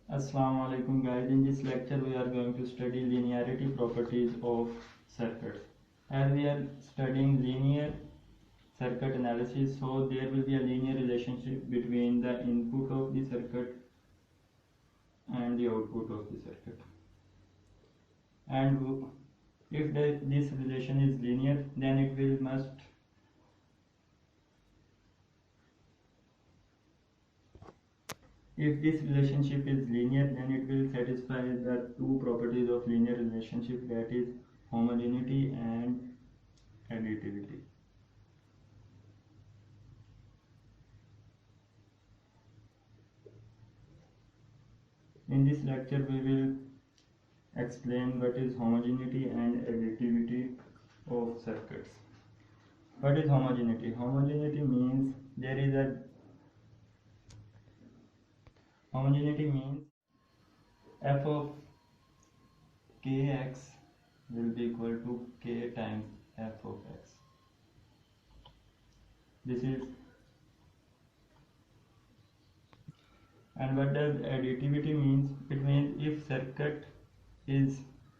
Assalamu alaikum guys. In this lecture we are going to study linearity properties of circuits. As we are studying linear circuit analysis, so there will be a linear relationship between the input of the circuit and the output of the circuit. And if this relation is linear, then it will must if this relationship is linear, then it will satisfy the two properties of linear relationship, that is homogeneity and additivity. In this lecture we will explain what is homogeneity and additivity of circuits. What is homogeneity? Homogeneity means f of kx will be equal to k times f of x. This is, and what does additivity means? It means if circuit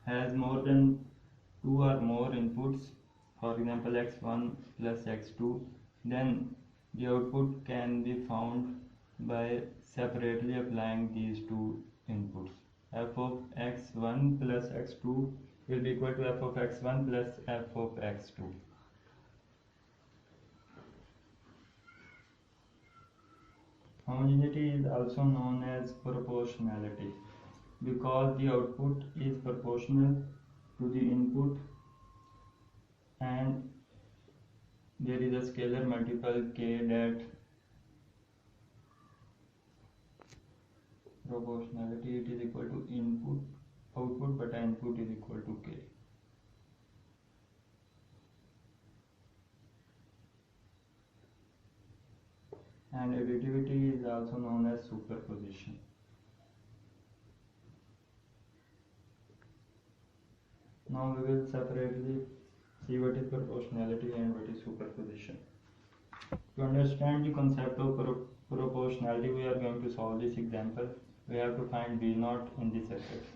has more than two or more inputs, for example x1 plus x2, then the output can be found by separately applying these two inputs. F of x1 plus x2 will be equal to f of x1 plus f of x2. Homogeneity is also known as proportionality because the output is proportional to the input and there is a scalar multiple k that proportionality, it is equal to output but input is equal to k. And additivity is also known as superposition. Now we will separately see what is proportionality and what is superposition. To understand the concept of proportionality, we are going to solve this example. We have to find V0 in the circuit.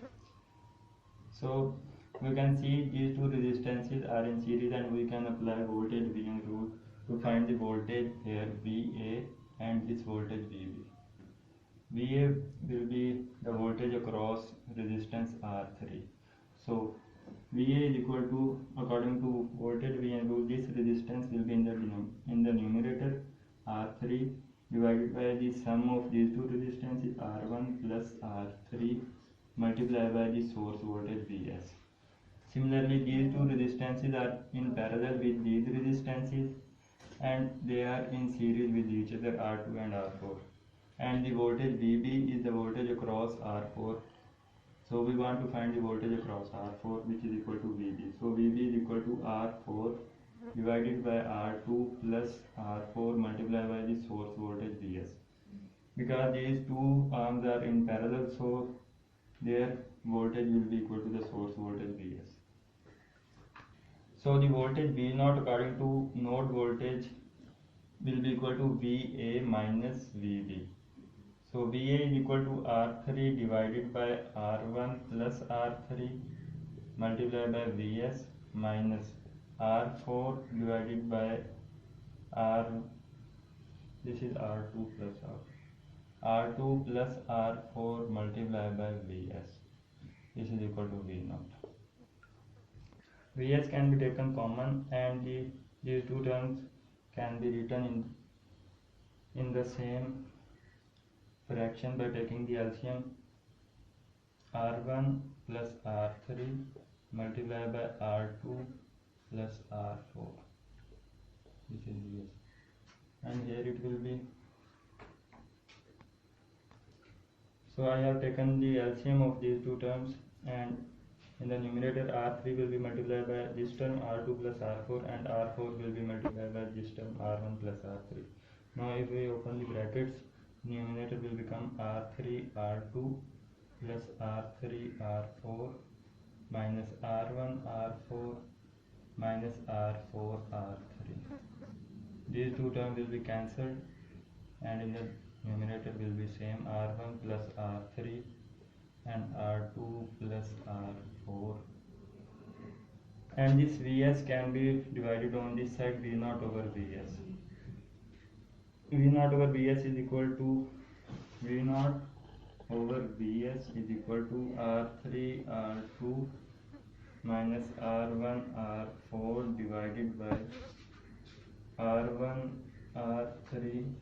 So we can see these two resistances are in series and we can apply voltage Vn rule to find the voltage here Va and this voltage Vb. Va will be the voltage across resistance R3. So Va is equal to, according to voltage Vn rule, this resistance will be in the numerator R3 divided by the sum of these two resistances R1 plus R3 multiplied by the source voltage Vs. Similarly, these two resistances are in parallel with these resistances and they are in series with each other, R2 and R4. And the voltage Vb is the voltage across R4. So we want to find the voltage across R4, which is equal to Vb. So Vb is equal to R4 divided by R2 plus R4 multiplied by the source voltage Vs. Because these two arms are in parallel, so their voltage will be equal to the source voltage Vs. So the voltage V0 according to node voltage will be equal to Va minus Vb. So Va is equal to R3 divided by R1 plus R3 multiplied by Vs minus R4 divided by R, this is R2 plus R2 plus R4 multiplied by Vs. This is equal to V0. Vs can be taken common and these two terms can be written in the same fraction by taking the LCM. R1 plus R3 multiplied by R2 plus R4. This is Vs. And here it will be. So I have taken the LCM of these two terms and in the numerator R3 will be multiplied by this term R2 plus R4 and R4 will be multiplied by this term R1 plus R3. Now if we open the brackets, numerator will become R3 R2 plus R3 R4 minus R1 R4 minus R4 R3. These two terms will be cancelled and in the numerator will be same R1 plus R3 and R2 plus R4, and this Vs can be divided on this side, V0 over Vs. V0 over Vs is equal to V0 over Vs is equal to R3 R2 minus R1 R4 divided by R1 R3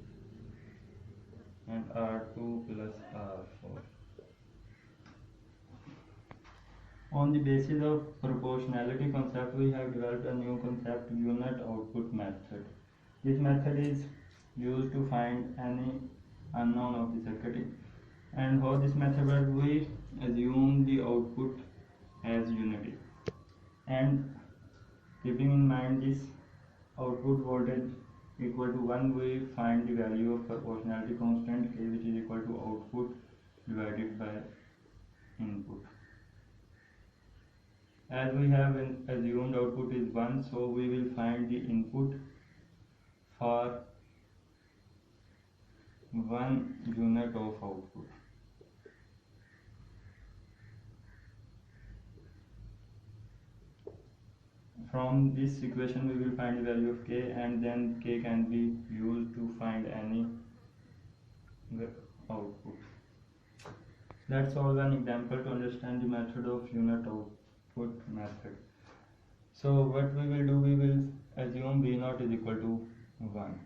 and R2 plus R4. On the basis of proportionality concept, we have developed a new concept, unit output method. This method is used to find any unknown of the circuit. And how this method works, we assume the output as unity, and keeping in mind this output voltage equal to 1, we find the value of proportionality constant K, which is equal to output divided by input. As we have assumed output is 1, so we will find the input for 1 unit of output. From this equation we will find the value of K, and then K can be used to find any output. Let's solve an example to understand the method of unit output method. So what we will do, we will assume V0 is equal to 1.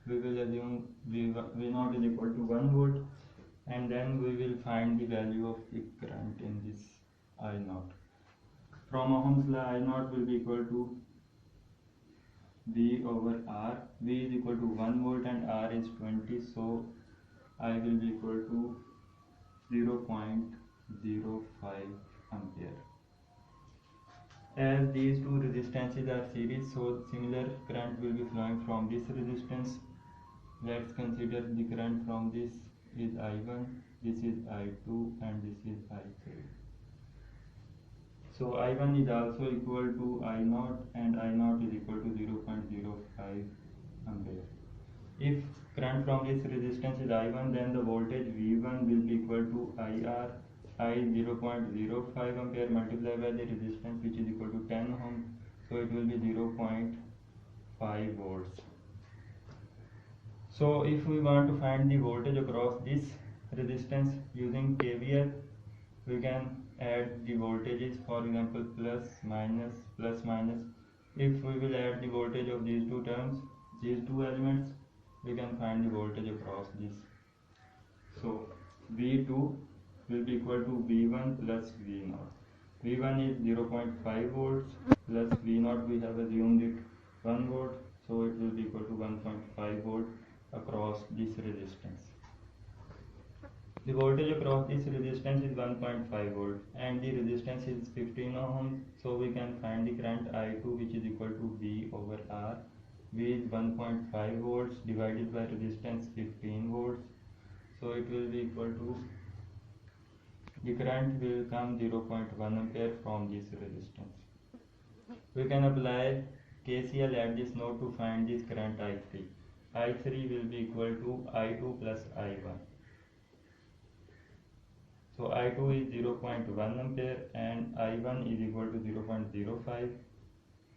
We will assume V0 is equal to 1 volt, and then we will find the value of the current in this I0. From Ohm's law, I0 will be equal to V over R. V is equal to 1 volt and R is 20, so I will be equal to 0.05 ampere. As these two resistances are series, so similar current will be flowing from this resistance. Let's consider the current from this is I1, this is I2, and this is I3. So I1 is also equal to I0, and I0 is equal to 0.05 ampere. If current from this resistance is I1, then the voltage V1 will be equal to IR, I 0.05 ampere multiplied by the resistance, which is equal to 10 ohm, so it will be 0.5 volts. So if we want to find the voltage across this resistance using KVL, we can add the voltages, for example plus minus plus minus. If we will add the voltage of these two terms, these two elements, we can find the voltage across this. So V2 will be equal to V1 plus V0. V1 is 0.5 volts plus V0, we have assumed it 1 volt, so it will be equal to 1.5 volt across this resistance. The voltage across this resistance is 1.5 volt and the resistance is 15 ohm, so we can find the current I2, which is equal to V over R. V is 1.5 volts divided by resistance 15 volts, so it will be equal to, the current will come 0.1 ampere from this resistance. We can apply KCL at this node to find this current I3. I3 will be equal to I2 plus I1. So I2 is 0.1 ampere and I1 is equal to 0.05.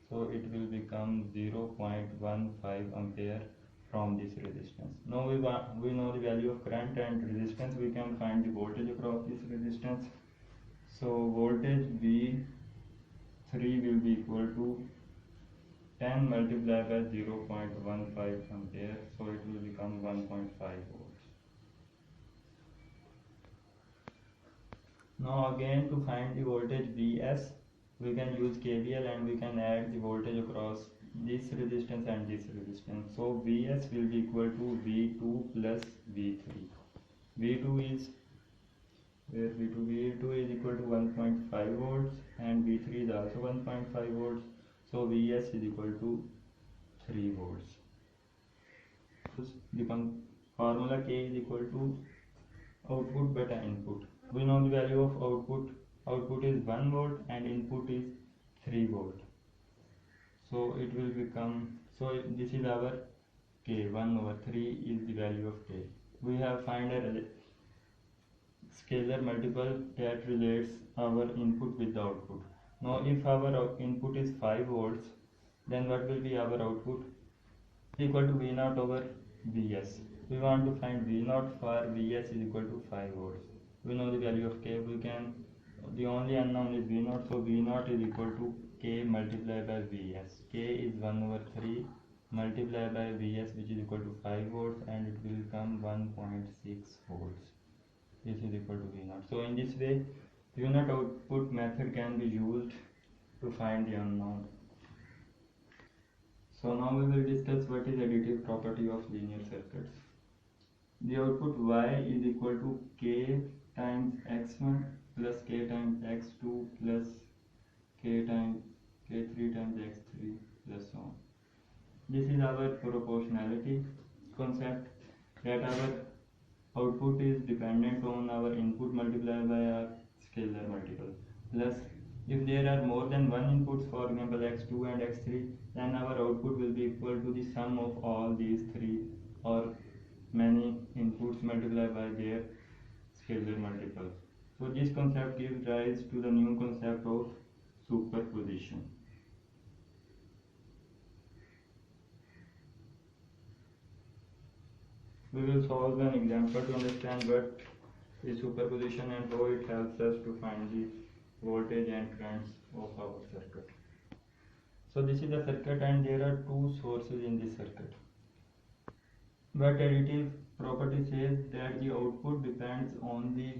So it will become 0.15 ampere from this resistance. Now we know the value of current and resistance. We can find the voltage across this resistance. So voltage V3 will be equal to 10 multiplied by 0.15 ampere. So it will become 1.5 volts. Now again, to find the voltage Vs, we can use KVL and we can add the voltage across this resistance and this resistance. So Vs will be equal to V2 plus V3. V2 is equal to 1.5 volts and V3 is also 1.5 volts. So Vs is equal to 3 volts. The formula K is equal to output beta input. We know the value of output. Output is 1 volt and input is 3 volt. So it will become, so this is our K, 1 over 3 is the value of K. We have find a scalar multiple that relates our input with the output. Now if our input is 5 volts, then what will be our output? Equal to V naught over Vs. We want to find V naught for Vs is equal to 5 volts. We know the value of K. The only unknown is V naught, so V naught is equal to K multiplied by Vs. K is 1 over 3 multiplied by Vs, which is equal to 5 volts, and it will become 1.6 volts. This is equal to V naught. So in this way, unit output method can be used to find the unknown. So now we will discuss what is additive property of linear circuits. The output Y is equal to K times X1 plus K times X2 plus K3 times X3 plus so on. This is our proportionality concept, that our output is dependent on our input multiplied by our scalar multiple, plus if there are more than one inputs, for example x2 and x3, then our output will be equal to the sum of all these three or many inputs multiplied by their scalar multiple. So this concept gives rise to the new concept of superposition. We will solve an example to understand what is superposition and how it helps us to find the voltage and currents of our circuit. So this is the circuit and there are two sources in this circuit. But additive property says that the output depends on the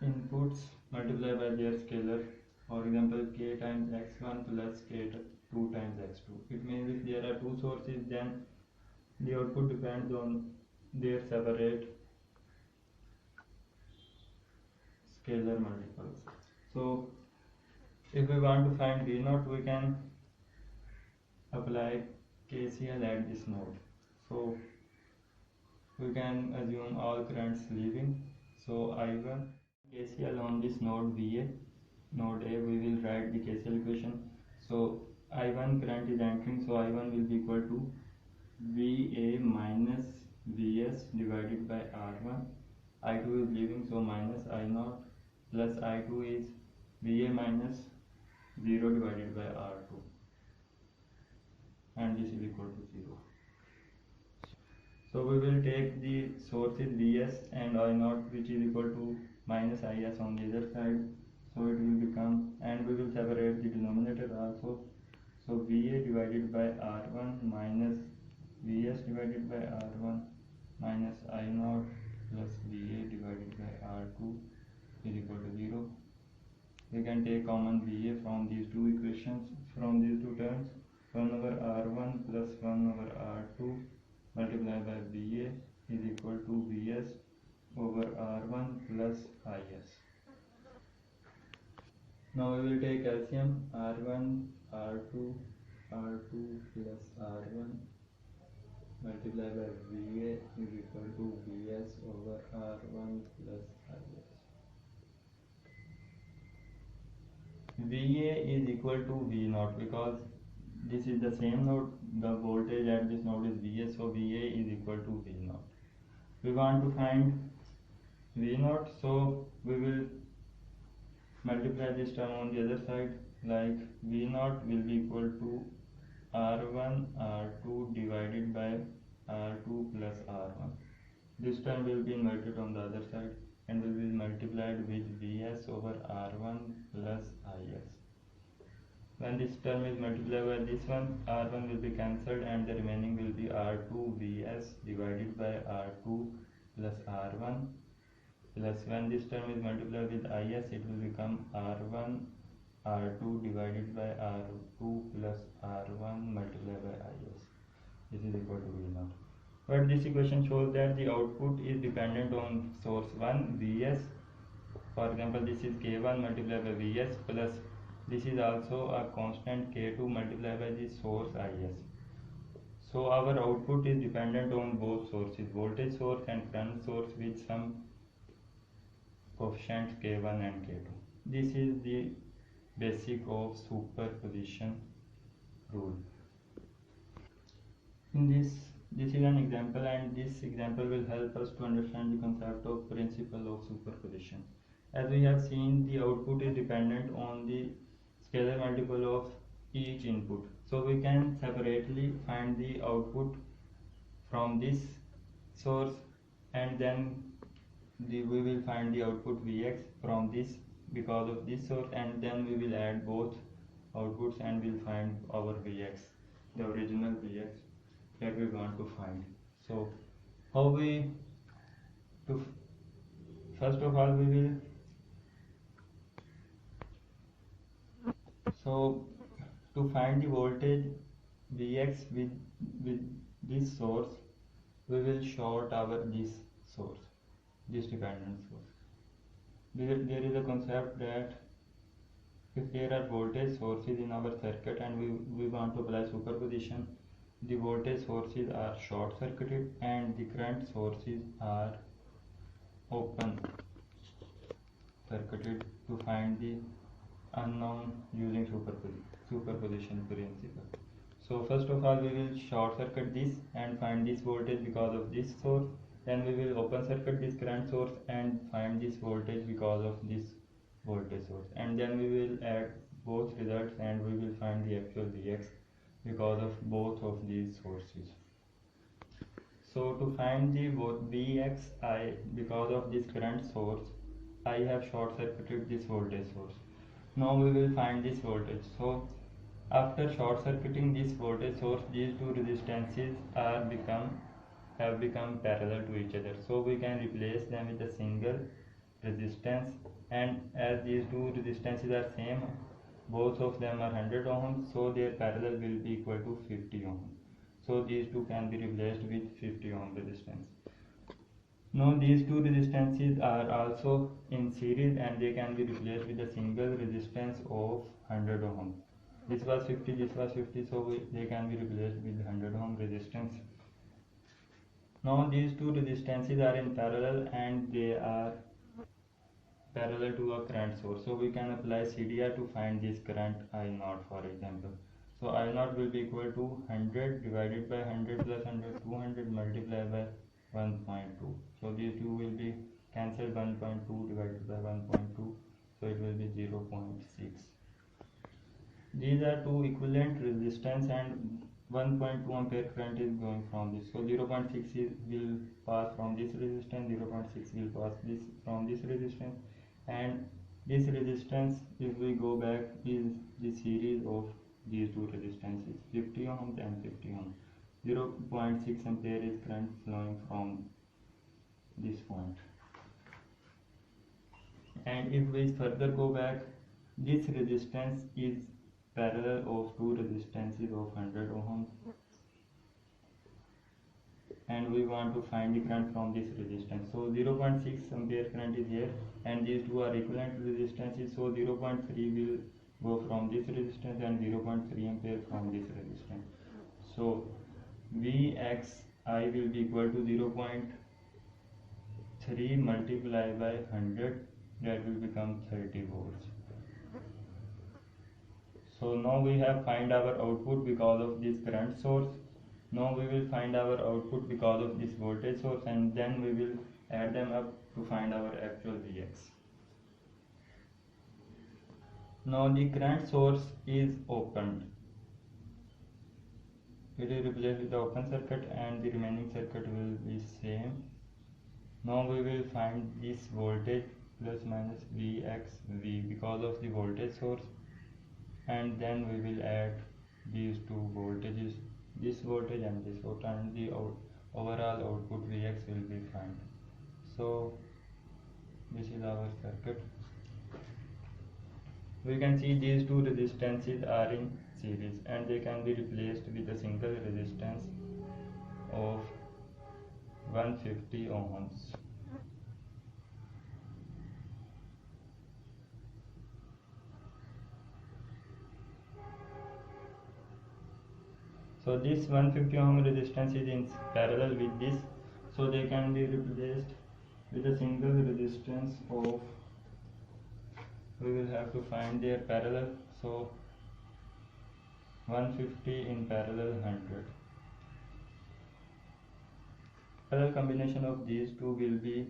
inputs multiplied by their scalar. For example, K times x1 plus K2 times x2. It means if there are two sources, then the output depends on their separate scalar multiples. So if we want to find V naught, we can apply KCL at this node. So we can assume all currents leaving. So I1 KCL on this node VA, node A, we will write the KCL equation. So I1 current is entering, so I1 will be equal to VA minus Vs divided by R1. I2 is leaving, so minus I0 plus I2 is VA minus 0 divided by R2, and this is equal to 0. So we will take the sources Vs and I0, which is equal to minus Is on the other side, so it will become, and we will separate the denominator also. So VA divided by R1 minus Vs divided by R1 minus I0 plus VA divided by R2 is equal to 0. We can take common VA from these two equations, from these two terms. 1 over R1 plus 1 over R2 multiplied by VA is equal to Vs over R1 plus Is. Now we will take LCM. R1, R2 plus R1 multiplied by VA is equal to Vs over R1 plus Is. VA is equal to V naught because this is the same node, the voltage at this node is Vs, so VA is equal to V naught. We want to find V naught, so we will multiply this term on the other side, like V naught will be equal to R1 R2 divided by R2 plus R1. This term will be inverted on the other side and will be multiplied with Vs over R1 plus Is. When this term is multiplied by this one, R1 will be cancelled and the remaining will be R2 Vs divided by R2 plus R1, plus when this term is multiplied with Is, it will become R1 R2 divided by R2 plus R1 multiplied by Is. This is equal to V naught. But this equation shows that the output is dependent on source 1 Vs. For example, this is K1 multiplied by Vs plus this is also a constant K2 multiplied by the source Is. So our output is dependent on both sources, voltage source and current source, with some coefficients K1 and K2. This is the basic of superposition rule. In this This is an example, and this example will help us to understand the concept of principle of superposition. As we have seen, the output is dependent on the scalar multiple of each input. So we can separately find the output from this source, and then we will find the output Vx from this because of this source, and then we will add both outputs and we'll find our Vx, the original Vx that we want to find. So how we to first of all we will so to find the voltage Vx with this source, we will short our this source, this dependent source. There is a concept that if there are voltage sources in our circuit and we want to apply superposition, the voltage sources are short circuited and the current sources are open circuited to find the unknown using superposition principle. So first of all we will short circuit this and find this voltage because of this source, then we will open circuit this current source and find this voltage because of this voltage source, and then we will add both results and we will find the actual Vx because of both of these sources. So to find the Vxi because of this current source, I have short circuited this voltage source. Now we will find this voltage. So after short circuiting this voltage source, these two resistances have become parallel to each other. So we can replace them with a single resistance, and as these two resistances are same, both of them are 100 ohms, so their parallel will be equal to 50 ohms. So these two can be replaced with 50 ohm resistance. Now these two resistances are also in series and they can be replaced with a single resistance of 100 ohm. This was 50, this was 50, so they can be replaced with 100 ohm resistance. Now these two resistances are in parallel and they are parallel to a current source. So we can apply CDR to find this current I0, for example. So I0 will be equal to 100 divided by 100 plus 100, 200 multiplied by 1.2. So these two will be cancelled, 1.2 divided by 1.2, so it will be 0.6. These are two equivalent resistance and 1.2 ampere current is going from this. So 0.6 will pass from this resistance, 0.6 will pass this from this resistance, and this resistance, if we go back, is the series of these two resistances, 50 ohms and 50 ohms. 0.6 ampere is current flowing from this point. And if we further go back, this resistance is parallel of two resistances of 100 ohms, and we want to find the current from this resistance. So 0.6 ampere current is here and these two are equivalent resistances, so 0.3 will go from this resistance and 0.3 ampere from this resistance. So Vxi will be equal to 0.3 multiplied by 100, that will become 30 volts. So now we have find our output because of this current source. Now we will find our output because of this voltage source, and then we will add them up to find our actual Vx. Now the current source is opened. It is replaced with the open circuit and the remaining circuit will be same. Now we will find this voltage plus minus Vxv because of the voltage source, and then we will add these two voltages, this voltage and this voltage, and the overall output Vx will be found. So this is our circuit. We can see these two resistances are in series and they can be replaced with a single resistance of 150 ohms. So this 150 ohm resistance is in parallel with this, so they can be replaced with a single resistance of, we will have to find their parallel, so 150 in parallel 100. Parallel combination of these two will be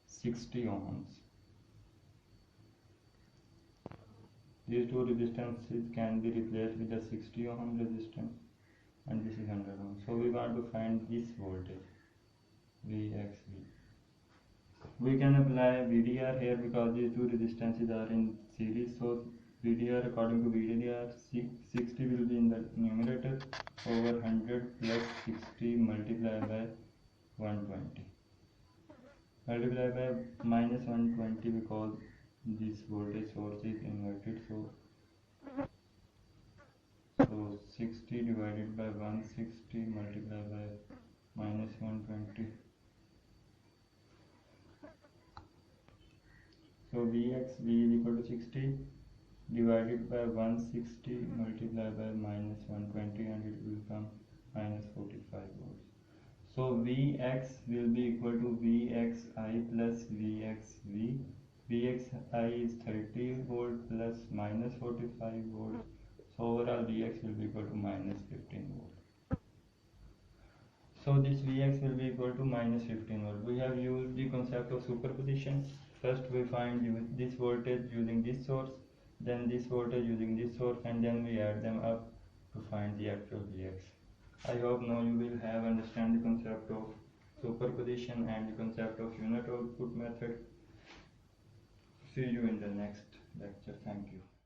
60 ohms. These two resistances can be replaced with a 60 ohm resistance, and this is 100 ohm. So we want to find this voltage VXV. We can apply VDR here because these two resistances are in series. So VDR, according to VDR, 60 will be in the numerator over 100 plus 60 multiplied by 120 multiplied by minus 120 because this voltage source is inverted. So 60 divided by 160 multiplied by minus 120. So VXV is equal to 60 divided by 160 multiplied by minus 120, and it will become minus 45 volts. So Vx will be equal to Vxi plus Vxv. Vxi is 30 volt plus minus 45 volts. So overall Vx will be equal to minus 15 volt. So this Vx will be equal to minus 15 volt. We have used the concept of superposition. First we find this voltage using this source, then this voltage using this source, and then we add them up to find the actual Vx. I hope now you will have understand the concept of superposition and the concept of unit output method. See you in the next lecture. Thank you.